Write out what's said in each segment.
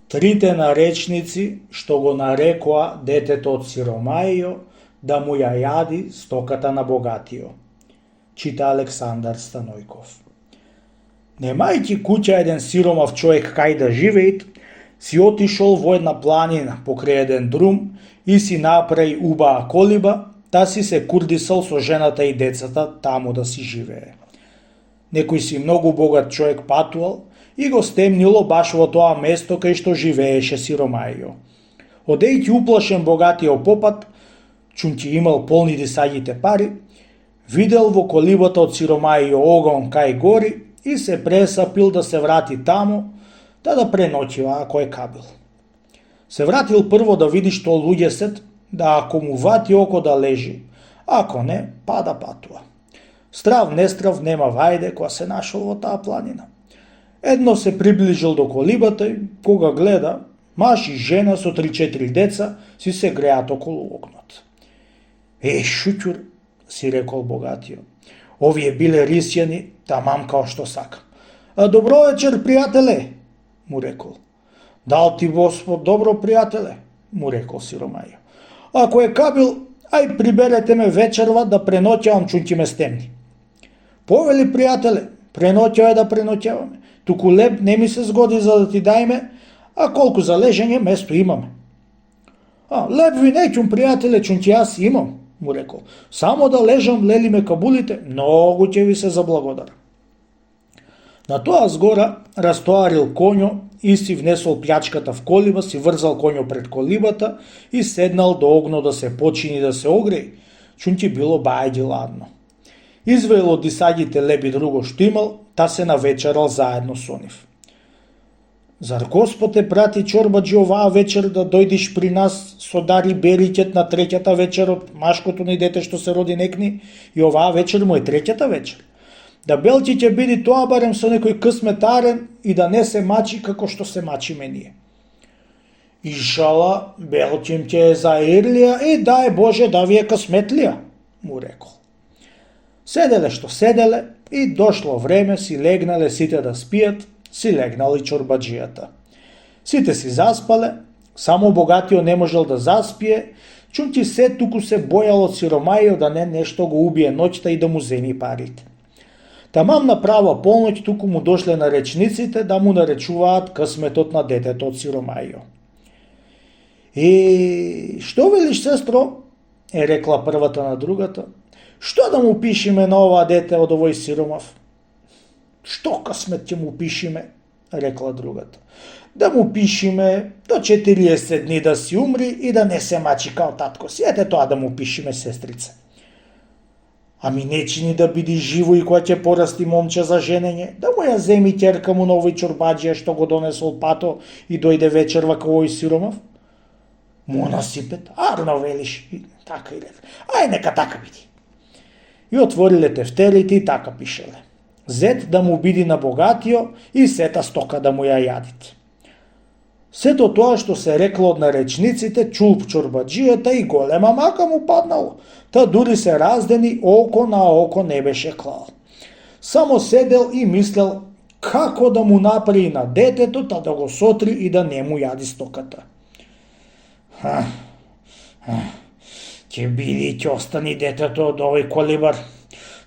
трите наречници што го нарекоа детето од сиромајо да му ја јади стоката на богатио. Чита Александар Станојков. Немајќи куќа еден сиромав човек кај да живеит, си отишол во една планина покрај еден друм и си направи убаа колиба, да си се курдисал со жената и децата таму да си живее. Некој си многу богат човек патувал и го стемнило баш во тоа место кај што живееше сиромајо. Одејќи уплашен богатиот попат, чунќи имал полни дисаѓите пари, видел во колибата од сиромајо огон кај гори и се пресапил да се врати таму, да преноќива ако е кабил. Се вратил прво да види што луѓе сет, да ако му вати око да лежи, ако не, па да патува. Страв нестрав нема вајде која се нашол во таа планина. Едно се приближил до колибата и кога гледа, маж и жена со 3-4 деца си се греат околу окнот. Шуќур, си рекол богатиот, овие биле рисјани, тамам као што сакам. Добро вечер, пријателе, му рекол. Дал ти Господ добро, пријателе, му рекол сиромајо. Ако е кабил, ај приберете ме вечерва да преноќавам, чунќи ме стемни. Повели, пријателе, преноќај да преноќаваме. Туку леп не ми се згоди за да ти дајме, а колку за лежење место имаме. Леп ви неќум, пријателе, чунќи јас имам, му рекол. Само да лежам, лели ме кабулите, многу ќе ви се заблагодарам. На тоа згора растоарил коњо и си внесол плячката в колиба, си врзал коњо пред колибата и седнал до огно да се почини да се огреи, чунќи било бајаѓи ладно. Извел од дисаѓите леби друго што имал, та се навечерал заедно со нив. Зар Господ те прати, чорбаџи, оваа вечер да дојдиш при нас со дари бериќет на треќата вечер од машкото ни дете што се роди некни, и оваа вечер му е треќата вечер. Да Белти ќе биде тоа барем со некој късметарен и да не се мачи како што се мачиме ние. Ишала, Белтим ќе е за Ирлија и дај Боже да ви е късметлија, му рекол. Седеле што седеле и дошло време си легнале сите да спијат, си легнал и чорбаџијата. Сите си заспале, само богатиот не можел да заспие, чунќи се туку се бојал од сиромајо да не нешто го убие ноќта и да му земи парите. Тамам направа полноќ туку му дошле наречниците да му наречуваат късметот на детето од сиромајо. Што велиш, сестро? Е рекла првата на другата. Што да му пишеме на ова дете од овој сиромав? Што късмет ќе му пишеме? Рекла другата. Да му пишеме до 40 дни да си умри и да не се мачи као татко си. Ете тоа да му пишеме, сестрица. Ами нечи ни да биде живо и кога ќе порасти момче за женење, да му ја земи ќерка му на овој чорбаџија што го донесол пато и дојде вечерва као овој сиромав? Му насипет, арно велиш, и така и рекла. Ај нека така биде. И отвориле тефтерите и така пишеле. Зет да му биде на богатио и сета стока да му ја јадите. Сето тоа што се рекло од наречниците чул чорбаџијата и голема мака му паднало, та дури се раздени, око на око не беше клал. Само седел и мислел како да му направи на детето, та да го сотри и да не му јади стоката. Ќе биде и ќе остани детето од овој колибар,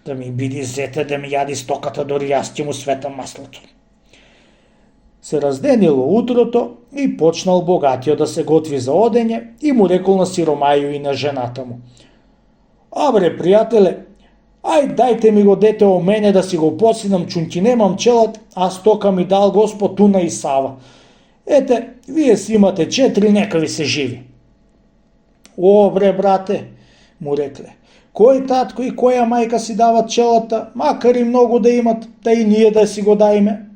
да ми биде зете да ми јади стоката, дори јас ќе му светам маслото. Се разденило утрото и почнал богатиот да се готви за одење и му рекол на сиромајо и на жената му. Абре, пријателе, ај дајте ми го дете о мене да си го посинам, чунќи немам челат, а стока ми дал Господ Туна и Сава. Ете, вие си имате 4, нека ви се живи. Бре, брате, му рекле, кој татко и која мајка си дават челата, макар и многу да имат, да и ние да си го дајме.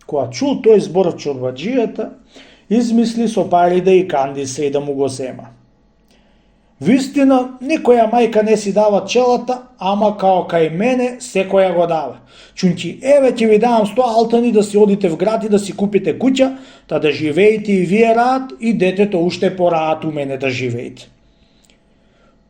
Кога чул тој збор чорбаџијата, измисли со пари да и кандиса и да му го зема. Вистина, никоја мајка не си дава челата, ама као кај мене секоја го дава. Чунќи, еве ќе ви давам 100 алтани да си одите в град и да си купите куќа, та да живеете и вие раат и детето уште пораат у мене да живеете.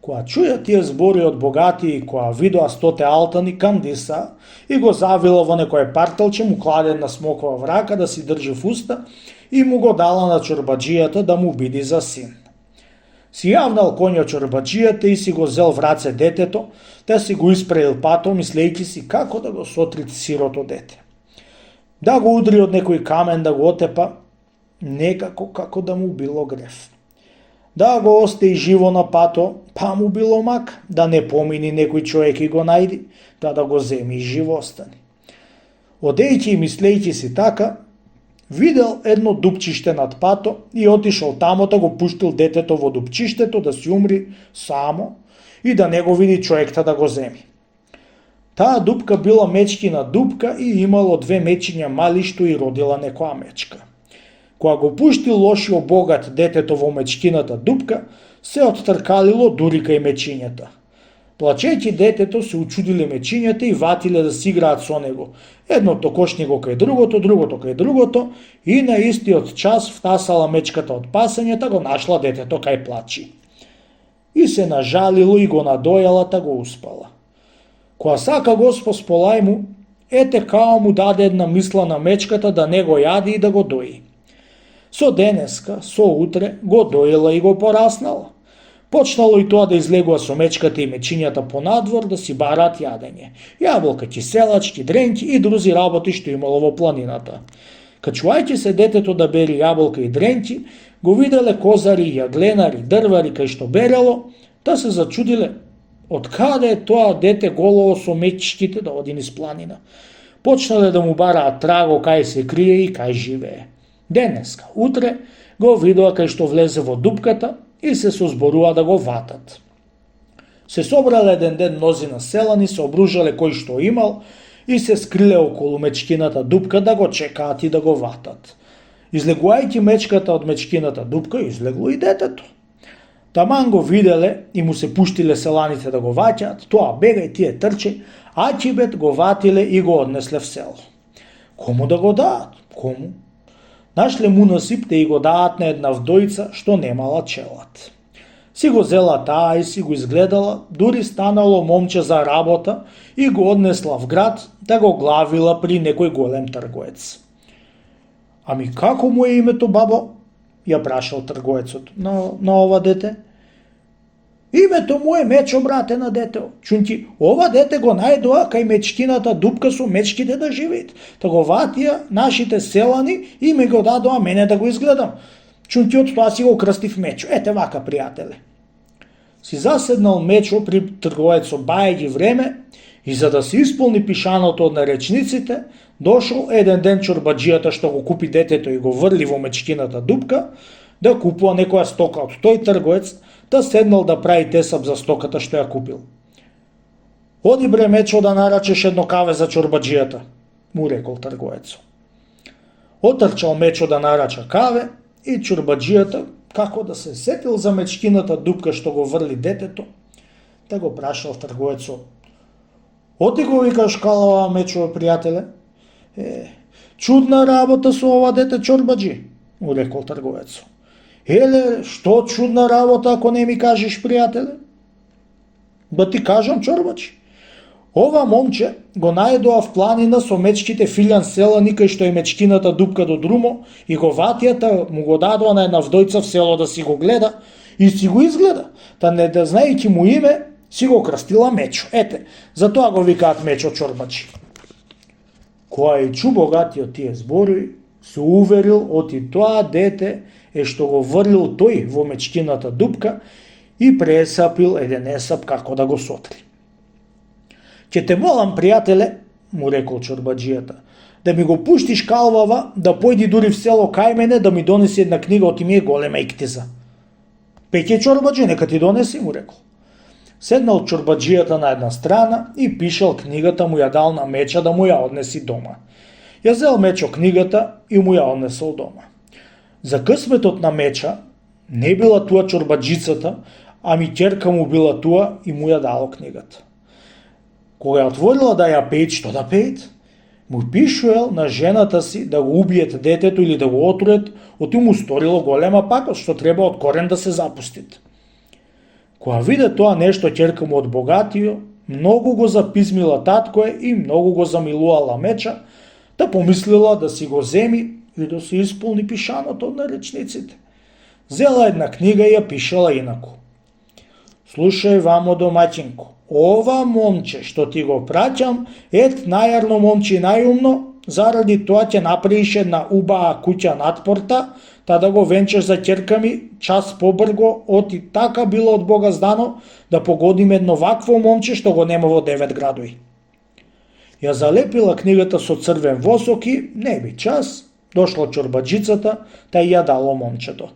Која чуја тие збори од богатија и која видоа 100 алтани, кандиса и го завила во некое парталче, му кладе една смокова врака да си држи в уста и му го дала на чорбаджијата да му биде за син. Си јавнал коња чорбаджијата и си го зел в раце детето, да си го испреил патом, мислејќи си како да го сотри сирото дете. Да го удри од некој камен, да го отепа, некако како да му било грев. Да го остаи живо на пато, па му било мак, да не помини некој човек и го најди, да го земи и живо остани. Одејќи и мислејќи си така, видел едно дупчиште над пато и отишол тамо да го пуштил детето во дупчиштето да си умри само и да не го види човекта да го земи. Таа дупка била мечкина дупка и имало 2 мечиња мали што и родила некоја мечка. Кога го пуштил лошиот богат детето во мечкината дупка, се оттркалило дури кај мечињата. Плачејќи детето се учудиле мечињата и ватиле да си играат со него. Едното кошни го кај другото, другото кај другото и на истиот час втасала мечката од пасењата, го нашла детето кај плачи. И се нажалило и го надојала, та го успала. Кога сака Господ сполај му, ете као му даде една мисла на мечката да не го јади и да го дои. Со денеска, со утре, го доила и го пораснала. Почнало и тоа да излегува со мечката и мечињата по надвор да си бараат јадење. Јаболка, киселачки, дренки и друзи работи што имало во планината. Качувајќи се детето да бери јаболка и дренки, го виделе козари, јагленари, дрвари кај што берело, да се зачудиле од каде е тоа дете голово со мечките да оди низ планина. Почнале да му бараат траго кај се крие и кај живее. Денеска, утре, го видоа кај што влезе во дупката и се созборува да го ватат. Се собрале еден ден мнозина селани, се обружале кој што имал и се скриле околу мечкината дупка да го чекаат и да го ватат. Излегувајќи мечката од мечкината дупка, излегло и детето. Таман го виделе и му се пуштиле селаните да го ваќаат, тоа бегај тие трче, а ќибет го ватиле и го однесле в село. Кому да го даат? Кому? Нашле му насипте и го даат на една вдојца што немала челат. Си го зела таа и си го изгледала, дури станало момче за работа и го однесла в град да го главила при некој голем трговец. Ами како му е името, бабо? Ја прашал трговецот на ова дете. Името му е Мечо, брате на детео. Чунти, ова дете го најдоа кај мечкината дупка со мечките да живеат. Та го ватија нашите селани и ми го дадоа мене да го изгледам. Чунти, од тоа си го крстив Мечо. Ете вака, пријателе. Си заседнал Мечо при трговецот бајајќи време и за да се исполни пишаното од наречниците, дошол еден ден чорбаджијата што го купи детето и го врли во мечкината дупка, да купува некоја стока од тој трговец, да седнал да прави тесап за стоката што ја купил. Оди бре Мечо да нарачеш едно каве за чорбаджијата, му рекол трговецот. Отрчал Мечо да нарача каве и чорбаджијата, како да се сетил за мечкината дупка што го врли детето, да го прашал трговецот. Оти го викаш калава Мечо, пријателе? Чудна работа со ова дете чорбаджи, му рекол трговецот. Еле, што чудна работа ако не ми кажеш, пријателе? Ба ти кажам, чорбаджи. Ова момче го најдоа в планина со мечките филјан селани кај што е мечкината дупка до друмо и го ватијата му го дадоа на една вдојца в село да си го гледа и си го изгледа. Та не да знаејќи му име, си го крстила Мечо. Ете, затоа го викаат Мечо чорбаджи. Која и чу богатиот тие збори, се уверил оти тоа дете е што го врлил тој во мечкината дупка и пресапил еден есап како да го сотри. Ќе те молам, пријателе, му рекол чорбаджијата, да ми го пуштиш калвава, да појди дури в село кај мене да ми донеси една книга од име голема иктиза. Пеќе чорбаджи, нека ти донеси, му рекол. Седнал чорбаджијата на една страна и пишал книгата, му ја дал на Меча да му ја однеси дома. Ја зел Мечо книгата и му ја однесол дома. За късметот на Меча не била туа чорбаджицата, ами ќерка му била туа и му ја дало книгата. Кога ја отворила да ја пеет, што да пеет? Му пишуел на жената си да го убиет детето или да го отрует, оти му сторило голема пакост, што треба од корен да се запустит. Кога виде тоа нешто ќерка му од богатио, многу го запизмила таткое и многу го замилувала меча, да помислила да си го земи и да се исполни пишаното од наречниците. Зела една книга и ја пишала инаку. Слушај, вамо домаќинко, ова момче што ти го праќам, најарно момче и најумно, заради тоа ќе направиш една убава куќа надпорта, та да го венчаш за ќерка ми час побрго, оти така било од Бога здано, да погодим едно вакво момче што го нема во 9 градови. Ја залепила книгата со црвен восок и, не би час, дошла чорбаджицата, та и ја дало момчето.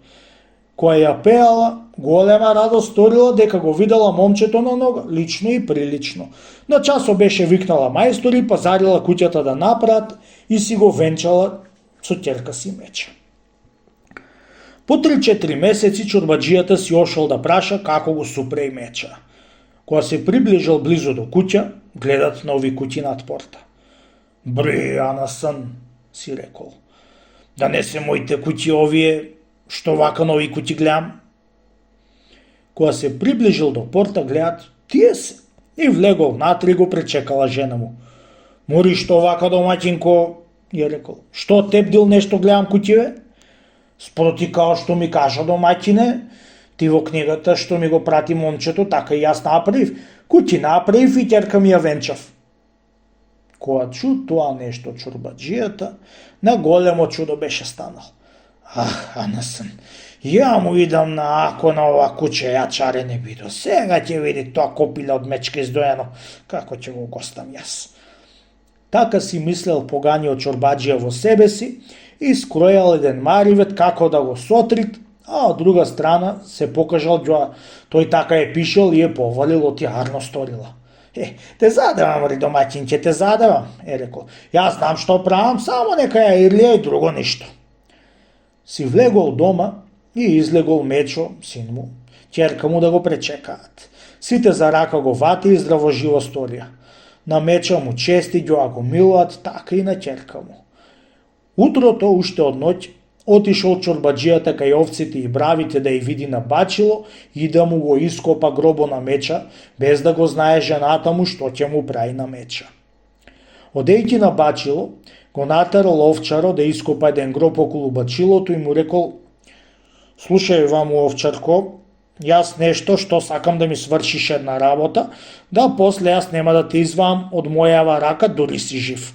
Која ја пеала, голема радост сторила дека го видела момчето на нога, лично и прилично. На часо беше викнала мајстори, пазарила куќата да направат и си го венчала со ќерка си меча. По 3-4 месеци чорбаджијата си ошол да праша како го супре и меча. Кога се приближил близу до куќа, гледат на ови куќи над порта. Бре, Анасан, си рекол, да не се моите куќи овие, што вака на ови куќи гледам? Кога се приближил до порта, гледат, тие се. И влегол внатре и го пречекала жена му. Мори, што вака домаќинко, ја рекол, што тебдил нешто гледам куќиве? Спроти као што ми кажа домаќине, ти во книгата што ми го прати момчето, така и јас направив. Куќи направив и ќерка ми ја венчав. Кога чу тоа нешто чорбаджијата, на големо чудо беше станал. Анасан, ја му идам на ако на ова куќе ја чаре не бидо. Сега ќе види тоа копиле од мечка издоено, како ќе го гостам јас. Така си мислел поганиот чорбаджија во себе си и скројал еден маривет како да го сотрит, а од друга страна се покажал ѓоа. Тој така е пишел и е повалил оти арно сторила. Те задавам, ри домаќинче, те задавам, е рекол. Јас знам што правам, само нека ја ирлија и друго ништо. Си влегол дома и излегол Мечо, син му, ќерка му да го пречекаат. Сите за рака го вати и здраво живо сторија. На Меча му чести ѓоа го милуваат, така и на ќерка му. Утрото, уште од ноќ, отишол чорбаджијата кај овците и бравите да ја види на бачило и да му го ископа гробо на Меча, без да го знае жената му што ќе му прави на Меча. Одејќи на бачило, го натарал овчаро да ископа еден гроб околу бачилото и му рекол: слушај, ваму овчарко, јас нешто што сакам да ми свршиш една работа, да после јас нема да те извам од мојава рака дури си жив.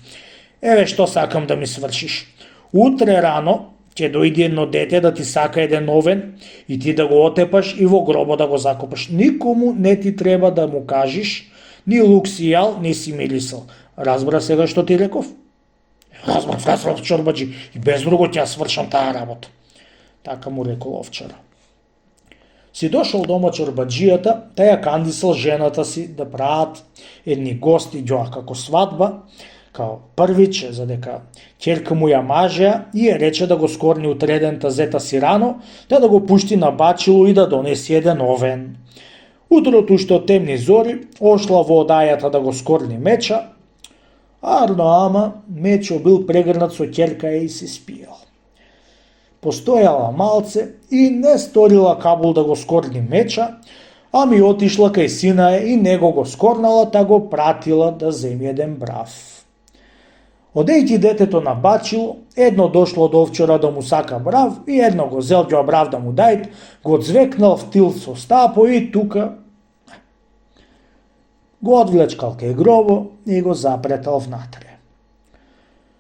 Еве што сакам да ми свршиш. Утре рано ќе дојде едно дете да ти сака еден овен и ти да го отепаш и во гробо да го закопаш. Никому не ти треба да му кажиш, ни лук си јал, ни си мирисал. Разбра сега што ти реков? Разбрав, чорбаджи, и без друго ќе ја свршам таа работа. Така му рекол овчара. Си дошол дома чорбаджијата, та ја кандисал жената си да прават едни гости ѓоа како свадба, као првиче, за дека ќерка му ја мажеа и ја рече да го скорни утреден тазета си рано, да го пушти на бачило и да донеси еден овен. Утрото уште од темни зори, ошла во одајата да го скорни Меча, арно ама Мечо бил прегрнат со ќерка и се спијал. Постојала малце и не сторила кабул да го скорни Меча, ами отишла кај сина и него го скорнала, та го пратила да земи еден брав. Одејќи детето на бачило, едно дошло од овчара да му сака брав и едно го зел ѓоа брав да му дајт, го звекнал в тил со стапо и тука го одвлечкал кај гробо и го запретал внатре.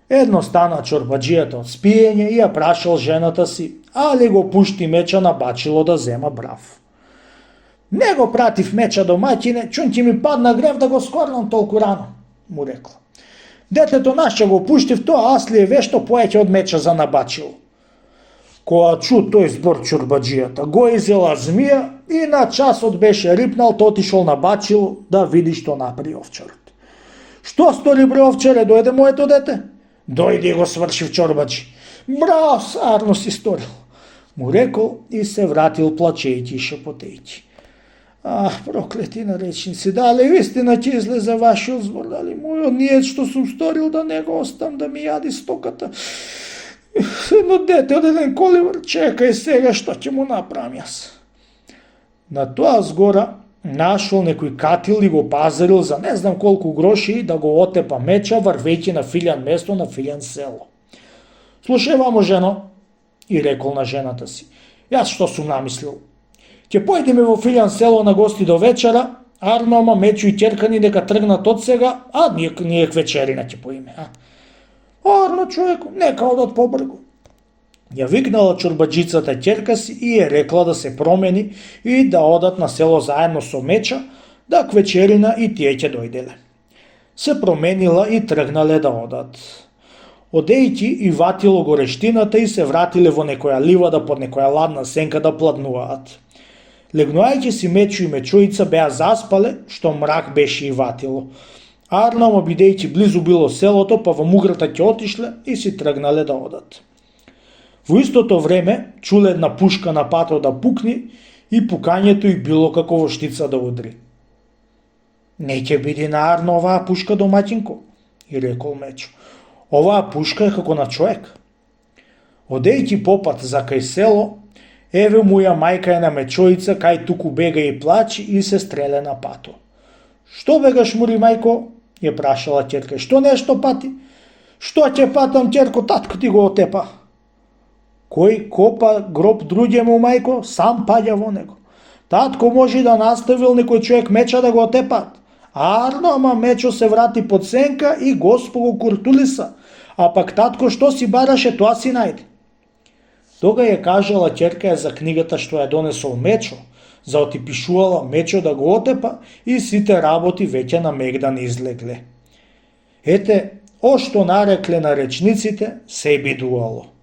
Едно стана чорбаджијата од спиење и ја прашал жената си, али го пушти Меча на бачило да зема брав. Не го пратив Меча домаќине, чун ќе ми падна грев да го скорнам толку рано, му рекла. Детето наше го пуштив, тоа аз ли е вешто поеќе од Меча за набачило. Кога чу тој збор чорбаджијата, го изела змија и на часот беше рипнал, то отишол на бачило да види што направи овчарот. Што стори бре овчаре, дојде моето дете? Дојде и го свршив чорбаджи. Браво, сарно си сторил, му рекол и се вратил плачејќи и шепотејќи. Проклети наречници, дали вистина ќе излезе вашиот збор, дали мојот ниет што сум сторил да не го остам да ми јади стоката. Едно дете од еден коливар, чекај сега што ќе му направам јас. На тоа згора нашол некој катил и го пазарил за не знам колку гроши да го отепа меча врвејќи на Филјан место, на Филјан село. Слушај, вамо жено, и рекол на жената си, јас што сум намислил? Ќе појдеме во Филјан село на гости до вечера, арно, ама Мечо и ќеркани дека тргнат од сега, а ние вечерина ќе поиме. Арно, човеко, нека одат побргу. Ја викнала чорбаджицата ќерка си и е рекла да се промени и да одат на село заедно со Меча, да квечерина и тие ќе дојделе. Се променила и тргнале да одат. Одејќи и ватило горештината и се вратиле во некоја ливада под некоја ладна сенка да пладнуваат. Легнувајќи си Мечо и Мечоица беа заспале, што мрак беше и ватило. Арно, бидејќи близу било селото, па во муграта ќе отишле и си тргнале да одат. Во истото време чуле една пушка на патот да пукни и пукањето и било како во штица да удри. Не ќе биде на Арно оваа пушка, домаќинко, и рекол Мечо. Оваа пушка е како на човек. Одејќи попат за кај село, еве му ја мајка е на Мечоица, кај туку бега и плачи и се стреле на пато. Што бегаш, мури мајко? Ја прашала ќерка. Што нешто пати? Што ќе патам, ќерко, татко ти го отепа. Кој копа гроб друѓему, мајко, сам паѓа во него. Татко може да наставил некој човек меча да го отепат. Арно, ама Мечо се врати под сенка и Госпо го куртулиса, а пак татко што си бараше, тоа си најде. Тога ја кажала ќерка за книгата што ја донесол Мечо, заотипишувала Мечо да го отепа и сите работи веќе на мегдан излегле. Ете, о што нарекле на речниците, се бидувало.